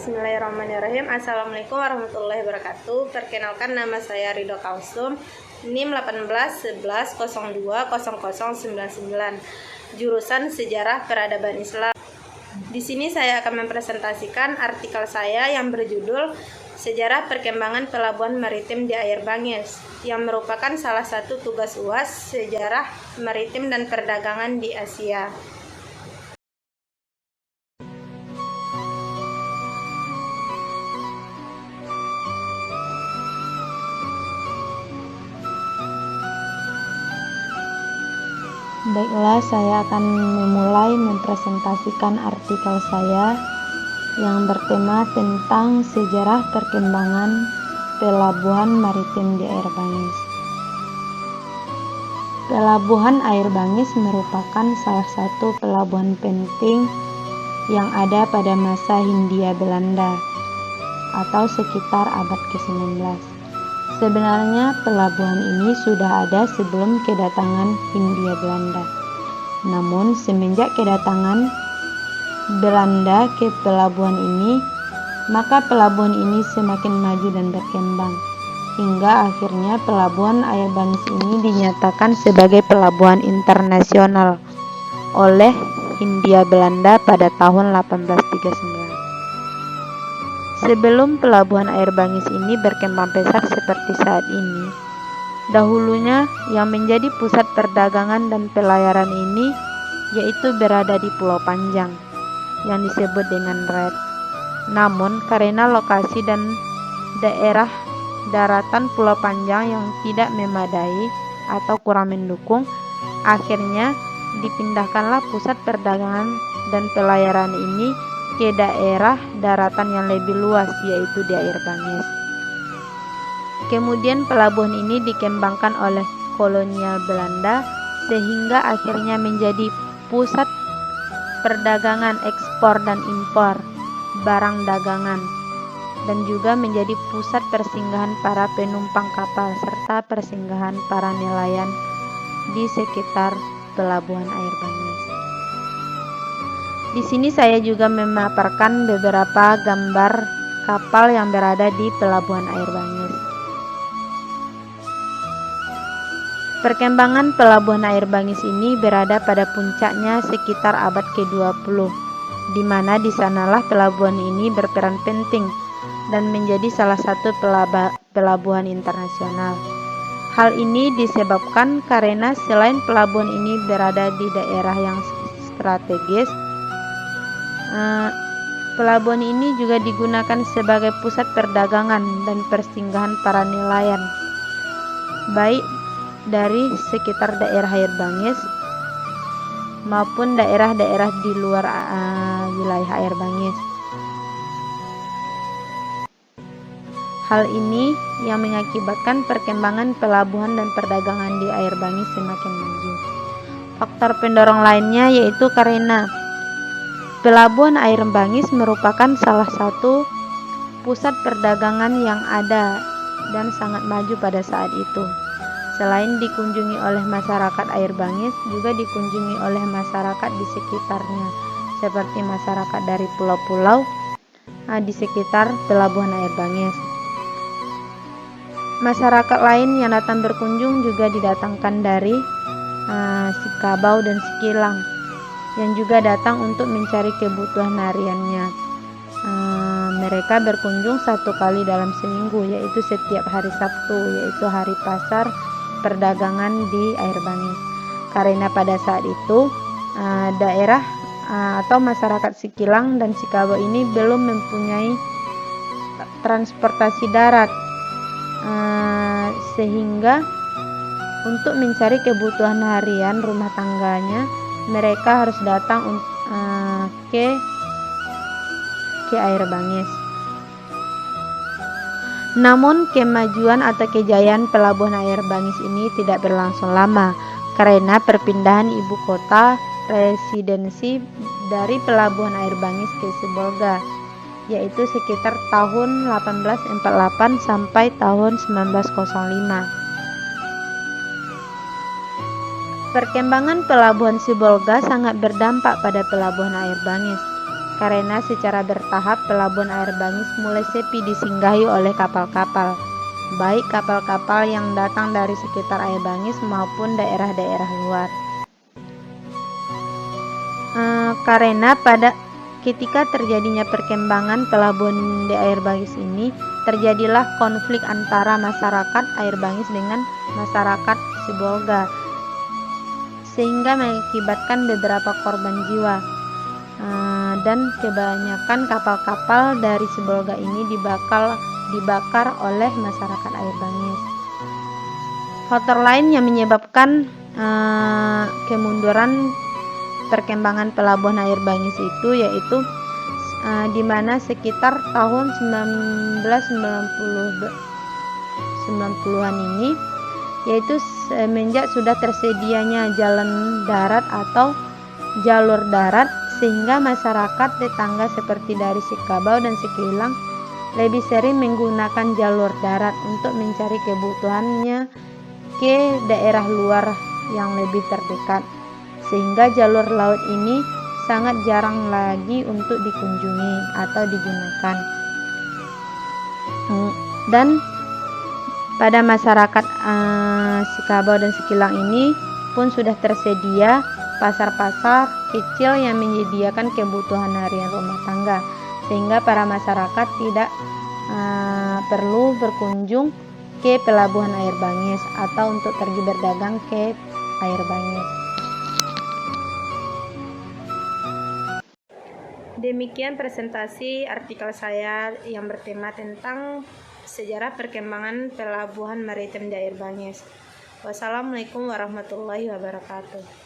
Bismillahirrahmanirrahim. Assalamualaikum warahmatullahi wabarakatuh. Perkenalkan, nama saya Ridho Kalsum, NIM 1811020099, jurusan Sejarah Peradaban Islam. Di sini saya akan mempresentasikan artikel saya yang berjudul Sejarah Perkembangan Pelabuhan Maritim di Air Bangis, yang merupakan salah satu tugas UAS Sejarah Maritim dan Perdagangan di Asia. Baiklah, saya akan memulai mempresentasikan artikel saya yang bertema tentang sejarah perkembangan pelabuhan maritim di Air Bangis. Pelabuhan Air Bangis merupakan salah satu pelabuhan penting yang ada pada masa Hindia Belanda atau sekitar abad ke-19. Sebenarnya pelabuhan ini sudah ada sebelum kedatangan Hindia Belanda. Namun semenjak kedatangan Belanda ke pelabuhan ini, maka pelabuhan ini semakin maju dan berkembang, hingga akhirnya pelabuhan Air Bangis ini dinyatakan sebagai pelabuhan internasional oleh Hindia Belanda pada tahun 1839. Sebelum pelabuhan Air Bangis ini berkembang pesat seperti saat ini, dahulunya yang menjadi pusat perdagangan dan pelayaran ini yaitu berada di Pulau Panjang yang disebut dengan Red. Namun karena lokasi dan daerah daratan Pulau Panjang yang tidak memadai atau kurang mendukung, akhirnya dipindahkanlah pusat perdagangan dan pelayaran ini ke daerah daratan yang lebih luas, yaitu di Air Bangis. Kemudian pelabuhan ini dikembangkan oleh kolonial Belanda sehingga akhirnya menjadi pusat perdagangan ekspor dan impor barang dagangan, dan juga menjadi pusat persinggahan para penumpang kapal serta persinggahan para nelayan di sekitar pelabuhan Air Bangis. Di sini saya juga memaparkan beberapa gambar kapal yang berada di pelabuhan Air Bangis. Perkembangan pelabuhan Air Bangis ini berada pada puncaknya sekitar abad ke-20, di mana di sanalah pelabuhan ini berperan penting dan menjadi salah satu pelabuhan internasional. Hal ini disebabkan karena selain pelabuhan ini berada di daerah yang strategis, pelabuhan ini juga digunakan sebagai pusat perdagangan dan persinggahan para nelayan, baik dari sekitar daerah Air Bangis maupun daerah-daerah di luar wilayah Air Bangis. Hal ini yang mengakibatkan perkembangan pelabuhan dan perdagangan di Air Bangis semakin maju. Faktor pendorong lainnya yaitu karena pelabuhan Air Bangis merupakan salah satu pusat perdagangan yang ada dan sangat maju pada saat itu. Selain dikunjungi oleh masyarakat Air Bangis, juga dikunjungi oleh masyarakat di sekitarnya, seperti masyarakat dari pulau-pulau di sekitar pelabuhan Air Bangis. Masyarakat lain yang datang berkunjung juga didatangkan dari Sikabau dan Sikilang, yang juga datang untuk mencari kebutuhan hariannya. Mereka berkunjung 1 kali dalam seminggu, yaitu setiap hari Sabtu, yaitu hari pasar perdagangan di Air Bangis. Karena pada saat itu daerah atau masyarakat Sikilang dan Sikabau ini belum mempunyai transportasi darat, sehingga untuk mencari kebutuhan harian rumah tangganya mereka harus datang ke Air Bangis. Namun kemajuan atau kejayaan pelabuhan Air Bangis ini tidak berlangsung lama karena perpindahan ibu kota residensi dari pelabuhan Air Bangis ke Sibolga, yaitu sekitar tahun 1848 sampai tahun 1905. Perkembangan pelabuhan Sibolga sangat berdampak pada pelabuhan Air Bangis. karena secara bertahap pelabuhan Air Bangis mulai sepi disinggahi oleh kapal-kapal, baik kapal-kapal yang datang dari sekitar Air Bangis maupun daerah-daerah luar. Karena ketika terjadinya perkembangan pelabuhan di Air Bangis ini, terjadilah konflik antara masyarakat Air Bangis dengan masyarakat Sibolga, sehingga mengakibatkan beberapa korban jiwa. Dan kebanyakan kapal-kapal dari Sibolga ini dibakar oleh masyarakat Air Bangis. Faktor lain yang menyebabkan kemunduran perkembangan pelabuhan Air Bangis itu yaitu di mana sekitar tahun 1990-an ini, yaitu semenjak sudah tersedianya jalan darat atau jalur darat, sehingga masyarakat tetangga seperti dari Sikabau dan Sekeliling lebih sering menggunakan jalur darat untuk mencari kebutuhannya ke daerah luar yang lebih terdekat, sehingga jalur laut ini sangat jarang lagi untuk dikunjungi atau digunakan. Dan pada masyarakat Sikabau dan Sekeliling ini pun sudah tersedia pasar-pasar kecil yang menyediakan kebutuhan harian rumah tangga, sehingga para masyarakat tidak perlu berkunjung ke pelabuhan Air Bangis atau untuk pergi berdagang ke Air Bangis. Demikian presentasi artikel saya yang bertema tentang sejarah perkembangan pelabuhan maritim di Air Bangis. Wassalamualaikum warahmatullahi wabarakatuh.